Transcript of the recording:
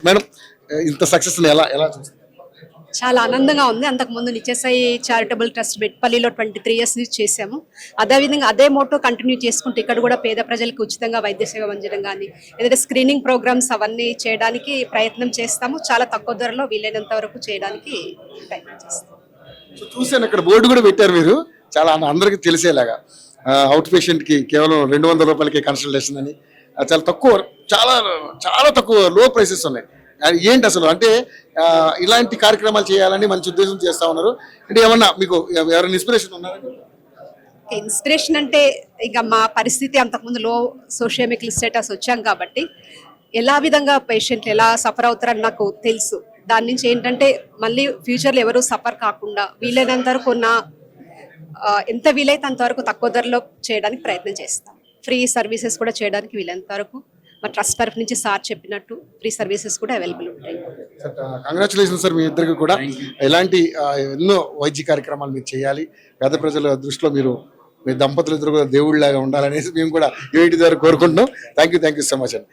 Madam ఇంత success ఎలా ఎలా చూస్తారు? చాలా ఆనందంగా ఉంది. అంతకుముందు నిత్యసాయి చారిటబుల్ ట్రస్ట్ బెట్పల్లిలో 23 ఇయర్స్ నుంచి చేశాము. అదేవిధంగా అదే మోటో కంటిన్యూ చేసుకుంటూ ఇక్కడ కూడా పేద ప్రజలకు ఉచితంగా వైద్య సేవ అందించడం కానీ ఏదైతే స్క్రీనింగ్ ప్రోగ్రామ్స్ అవన్నీ చేయడానికి ప్రయత్నం చేస్తాము. చాలా తక్కువ ధరలో వీలైనంత వరకు చేయడానికి ప్రయత్నం చేస్తాము. సో చూసాను ఇక్కడ బోర్డు కూడా పెట్టారు మీరు, చాలా అందరికీ తెలిసేలాగా అవుట్ పేషెంట్కి కేవలం 200 రూపాయలకి కన్సల్టేషన్ అని, చాలా తక్కువ, చాలా చాలా తక్కువ లో ప్రైసెస్ ఉన్నాయి. అది ఏంటి అసలు అంటే ఇలాంటి కార్యక్రమాలు చేయాలని మంచి ఉద్దేశం చేస్తా ఉన్నారు అంటే ఏమన్నా మీకు ఎవరైనా ఇన్స్పిరేషన్ ఉన్నారా? ఇన్స్పిరేషన్ అంటే ఇక మా పరిస్థితి అంతకుముందు లో సోషియోఎకనామిక్ స్టేటస్ వచ్చాం కాబట్టి ఎలా విధంగా పేషెంట్లు ఎలా సఫర్ అవుతారని నాకు తెలుసు. దాని నుంచి ఏంటంటే మళ్ళీ ఫ్యూచర్లో ఎవరు సఫర్ కాకుండా వీలైనంత వరకు ఎంత వీలైతే అంతవరకు తక్కువ ధరలో చేయడానికి ప్రయత్నం చేస్తాం. ఫ్రీ సర్వీసెస్ కూడా చేయడానికి వీలైనంత వరకు మా ట్రస్ట్ తరఫు నుంచి సార్ చెప్పినట్టు ఫ్రీ సర్వీసెస్ కూడా అవైలబుల్ ఉంటాయి. కంగ్రాచులేషన్ సార్, మీ ఇద్దరికి కూడా ఇలాంటి ఎన్నో వైద్య కార్యక్రమాలు మీరు చేయాలి. పేద ప్రజల దృష్టిలో మీరు మీ దంపతులు ఇద్దరు కూడా దేవుళ్ళలాగా ఉండాలనేసి మేము కూడా యూనిటీ ద్వారా కోరుకుంటున్నాం. థ్యాంక్ యూ సో మచ్ అండి.